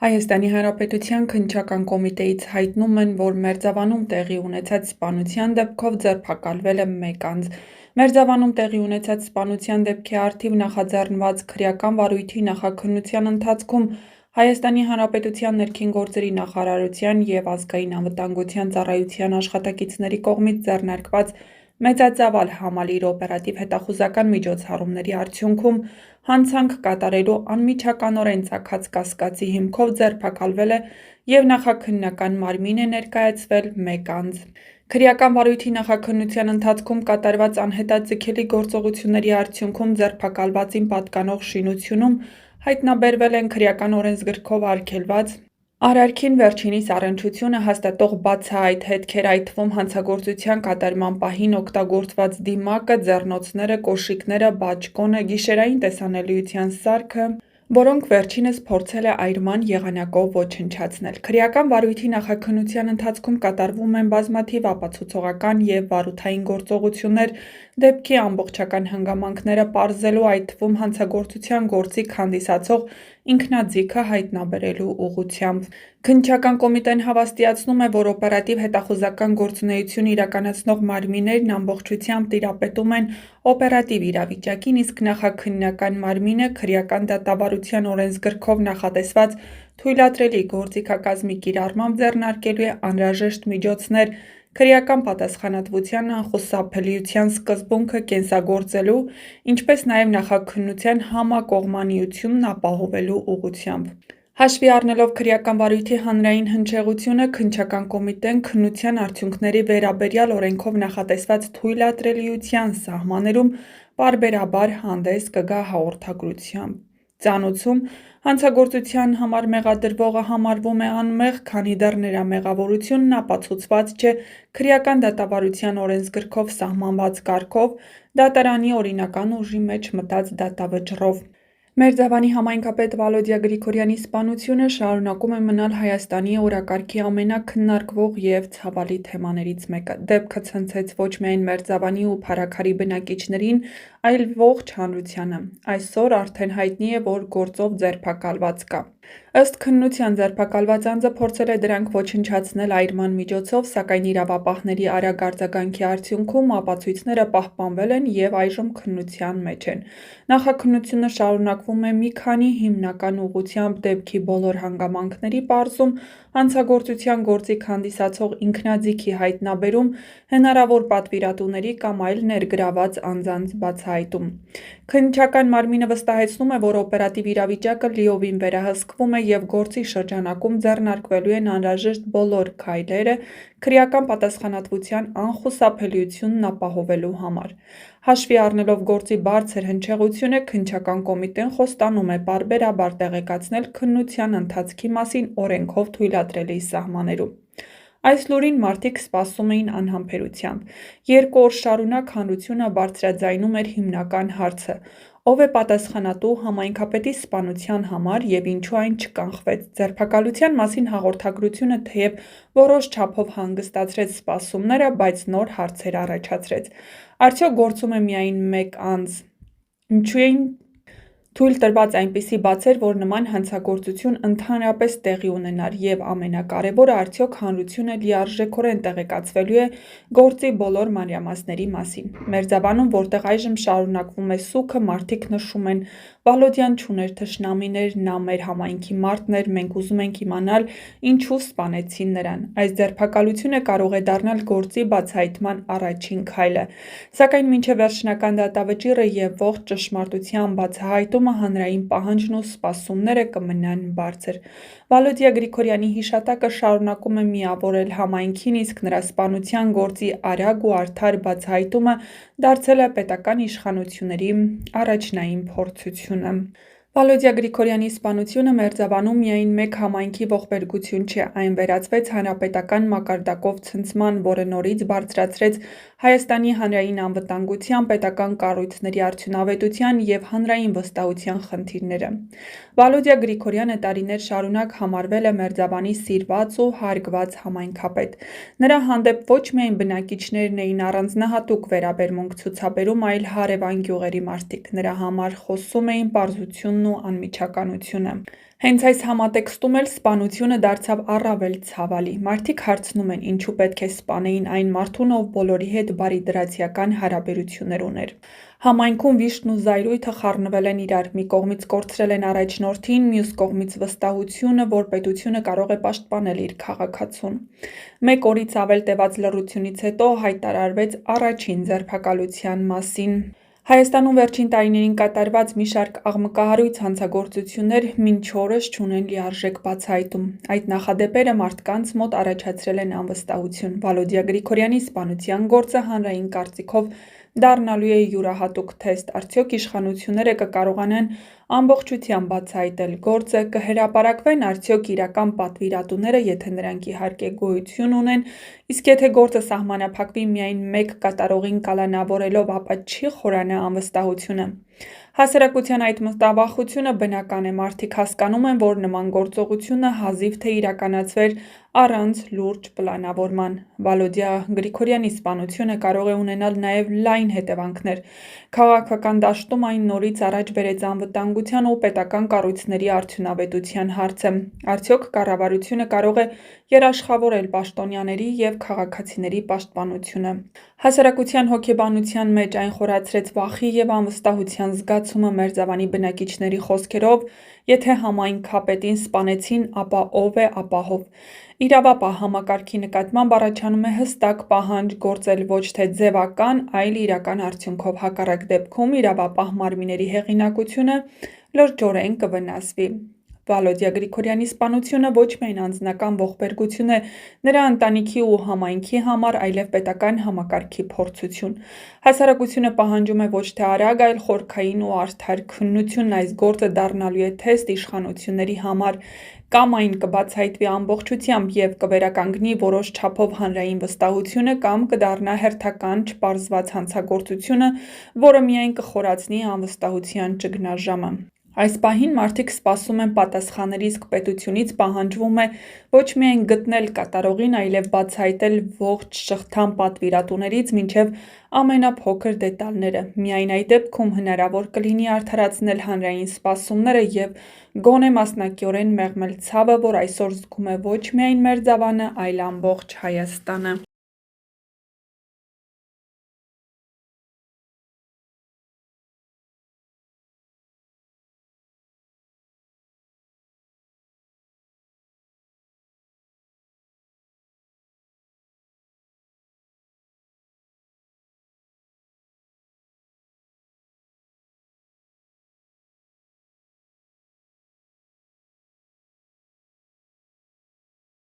Հայաստանի Հանրապետության Քննչական կոմիտեից հայտնում են, որ Մերձավանում տեղի ունեցած սպանության դեպքով ձերբակալվել է 1 անձ։ Մերձավանում տեղի ունեցած սպանության դեպքի առթիվ նախաձեռնված քրեական վարույթի նախաքննության ընթացքում Հայաստանի Հանրապետության ներքին գործերի նախարարության և ազգային անվտանգության ծառայության աշխատակիցների կողմից ձեռնարկված մեծածավալ համալիր օպերատիվ հետախուզական միջոցառումների արդյունքում հանցանք կատարելու անմիջականորեն ծագած կասկածի հիմքով ձերբակալվել է և նախաքննական մարմին է ներկայացվել 1 անձ։ Քրեական վարույթի նախաքննության ընթացքում կատարված անհետաձգելի գործողությունների արդյունքում ձերբակալվածին պատկանող շինությունում հայտնաբերվել են քրեական օրենսգրքով արգելված արարքին վերջինիս առնչությունը հաստատող բացահայտ հետքեր, այդ թվում հանցագործության կատարման պահին օգտագործված դիմակը, ձեռնոցները, կոշիկները, բաճկոնը, գիշերային տեսանելիության սարքը, որոնք վերջինս փորձել է այրման եղանակով ոչնչացնել։ Քրեական վարույթի նախաքննության ընթացքում կատարվում են բազմաթիվ ապացուցողական և վարութային գործողություններ դեպքի ամբողջական հանգամանքները պարզելու, այդ թվում հանցագործության գործիք հանդիսացող ինքնաձիգը հայտնաբերելու ուղղությամբ։ Քննչական կոմիտեն հավաստիացնում է, որ օպերատիվ հետախուզական գործունեություն իրականացնող մարմիններն ամբողջությամբ տիրապետում են օպերատիվ իրավիճակին, իսկ նախաքննական մարմինը քրեական դատավարության օրենսգրքով նախատեսված թույլատրելի գործիքակազմի կիրառմամբ ձեռնարկելու է անհրաժեշտ միջոցներ քրեական պատասխանատվության անխուսափելիության սկզբունքը կենսագործելու, ինչպես նաև նախաքննության համակողմանիությունն ապահովելու ուղղությամբ։ Հաշվի առնելով քրեական վարույթի հանրային հնչեղությունը, Քննչական կոմիտեն քննության արդյունքների վերաբերյալ օրենքով նախատեսված թույլատրելիության սահմաններում պարբերաբար հանդես կգա հաղորդագրությամբ։ Ծանուցում հանցագործության համար մեղադրվողը համարվում է անմեղ, քանի դեռ նրա մեղավորությունն ապացուցված չէ քրեական դատավարության օրենսգրքով սահմանված կարգով դատարանի օրինական ուժի մեջ մտած դատավճռով։ Մերձավանի համայնքապետ Վալոդյա Գրիգորյանի սպանությունը շարունակում է մնալ Հայաստանի օրակարգի ամենաքննարկվող և ցավալի թեմաներից մեկը։ Դեպքը ցնցեց ոչ միայն Մերձավանի ու Փարաքարի բնակիչներին, այլ ողջ հանրությանը։ Այսօր արդեն հայտնի է, որ գործով ձերբակալված կա։ Ըստ քննության, ձերբակալված անձը փորձել է դրանք ոչնչացնել այրման միջոցով, սակայն իրավապահների արագ արձագանքի արդյունքում ապացույցները պահպանվել են և այժմ քննության մեջ են։ Նախաքննությունը շարունակվում է մի քանի հիմնական ուղղությամբ՝ դեպքի բոլոր հանգամանքների պարզում, հանցագործության գործիք հանդիսացող ինքնաձիգի հայտնաբերում, հնարավոր պատվիրատուների կամ այլ ներգրավված անձանց բացահայտում։ Քննչական մարմինը վստահեցնում է, որ օպերատիվ իրավիճակը լիովին վերահսկվում է և գործի շրջանակում ձեռնարկվելու են անհրաժեշտ բոլոր քայլերը քրեական պատասխանատվության անխուսափելիությունն ապահովելու համար։ Հաշվի առնելով գործի բարձր հնչեղությունը, Քննչական կոմիտեն խոստանում է պարբերաբար տեղեկացնել քննության ընթացքի մասին օրենքով թույլատրելի սահմաններում։ Այս լուրին մարդիկ սպասում էին անհամբերությամբ։ 2 օր շարունակ հանրությունը բարձրաձայնում էր հիմնական հարցը՝ ով է պատասխանատու համայնքապետի սպանության համար և ինչու այն չկանխվեց։ Ձերբակալության մասին հաղորդագրությունը թեև որոշ չափով հանգստացրեց սպասումները, բայց նոր հարցեր առաջացրեց։ Արդյոք գործում է միայն 1 անձ։ Ինչու էին թույլ տրված այնպիսի բացեր, որ նման հանցագործություն ընդհանրապես տեղի ունենար, և ամենակարևորը, արդյոք հանրությունը լիարժեքորեն տեղեկացվելու է գործի բոլոր մանրամասների մասին։ Մերձավանում, որտեղ այժմ շարունակվում է սուգը, մարդիկ նշում են. «Վալոդյան չուներ թշնամիներ, նա մեր համայնքի մարդն էր, մենք ուզում ենք իմանալ՝ ինչու սպանեցին նրան»։ Այս ձերբակալությունը կարող է դառնալ գործի բացահայտման առաջին քայլը։ Սակայն մինչև վերջնական դատավճիռը և ողջ ճշմարտության բացահայտումը հանրային պահանջն ու սպասումները կմնան բարձր։ Վալոդյա Գրիգորյանի հիշատակը շարունակում է միավորել համայնքին, իսկ նրա սպանության գործի արագ ու արդար բացահայտումը դարձել է պետական իշխանությունների առաջնային փորձությունը։ Վալոդյա Գրիգորյանի սպանությունը Մերձավանում միայն մեկ համայնքի ողբերգություն չէ, այն վերածվեց հանրապետական մակարդակով ցնցման, որը նորից բարձրացրեց Հայաստանի հանրային անվտանգության, պետական կառույցների արդյունավետության և հանրային վստահության խնդիրները։ Վալոդյա Գրիգորյանը տարիներ շարունակ համարվել է Մերձավանի սիրված ու հարգված համայնքապետ։ Նրա հանդեպ ոչ միայն բնակիչներն էին առանձնահատուկ վերաբերմունք ցուցաբերում, այլ հարևան գյուղերի մարդիկ։ Նրա համար խոսում էին պարզությունն անկախությունն ու անմիջականությունը։ Հենց այս համատեքստում էլ սպանությունը դարձավ առավել ցավալի։ Մարդիկ հարցնում են, ինչու պետք է սպանեին այն մարդուն, ով բոլորի հետ բարի դրացիական հարաբերություններ ուներ։ Համայնքում վիշտն ու զայրույթը խառնվել են իրար, մի կողմից կորցրել են առաջնորդին, մյուս կողմից վստահությունը, որ պետությունը կարող է պաշտպանել իր քաղաքացուն։ Մեկ օրից ավել տևած լռությունից հետո հայտարարվեց առաջին ձերբակալության մասին։ Հայաստանում վերջին տարիներին կատարված մի շարք աղմկահարույց հանցագործություններ մինչ օրս չունեն լիարժեք բացահայտում։ Այդ նախադեպերը մարդկանց մոտ առաջացրել են անվստահություն։ Վալոդիա Գրիգորյանի սպանության գործը հանրային կարծիքով դառնալու է յուրահատուկ թեստ։ Արդյոք իշխանությունները կկարողանան ամբողջությամբ բացահայտել գործը, կհրապարակվեն արդյոք իրական պատվիրատուները, եթե նրանք իհարկե գոյություն ունեն, իսկ եթե գործը սահմանափակվի միայն մեկ կատարողին կալանավորելով, ապա չի խորանա անվստահությունը։ Հասարակության այդ մտավախությունը բնական է, մարդիկ հասկանում են, որ նման գործողությունը հազիվ թե իրականացվեր առանց լուրջ պլանավորման։ Վալոդիա Գրիգորյանի սպանությունը կարող է ունենալ նաև լայն հետևանքներ։ Քաղաքական դաշտում այն նորից առաջ բերեց անվտանգության ու պետական կառույցների արդյունավետության հարցը։ Արդյոք կառավարությունը կարող է երաշխավորել պաշտոնյաների և քաղաքացիների պաշտպանությունը։ Հասարակության հոգեբանության մեջ այն խորացրեց վախի և անվստահության զգացումը մերձավանի բնակիչների խոսքերով. «Եթե համայնքապետին սպանեցին, ապա ով է ապահով»։ Իրավապահ համակարգի նկատմամբ առաջանում է հստակ պահանջ գործել ոչ թե ձևական, այլ իրական արդյունքով։ Հակառակ դեպքում իրավապահ մարմինների հեղինակությունը լրջորեն կվնասվի։ Վալոդիա Գրիգորյանի սպանությունը ոչ միայն անձնական ողբերգություն է նրա ընտանիքի ու համայնքի համար, այլև պետական համակարգի փորձություն։ Հասարակությունը պահանջում է ոչ թե արագ, այլ խորքային ու արդար քննություն։ Այս գործը դառնալու է թեստ իշխանությունների համար։ Կամ այն կբացահայտվի ամբողջությամբ և կվերականգնի որոշ չափով հանրային վստահությունը, կամ կդառնա հերթական չպարզված հանցագործությունը, որը միայն կխորացնի անվստահության ճգնաժամը։ Այս պահին մարդիկ սպասում են պատասխաններ, իսկ պետությունից պահանջվում է ոչ միայն գտնել կատարողին, այլև բացահայտել ողջ շղթան պատվիրատուներից մինչև ամենափոքր դետալները։ Միայն այդ դեպքում հնարավոր կլինի արդարացնել հանրային սպասումները և գոնե մասնակիորեն մեղմել ցավը, որ այսօր զգում է ոչ միայն Մերձավանը, այլ ամբողջ Հայաստանը։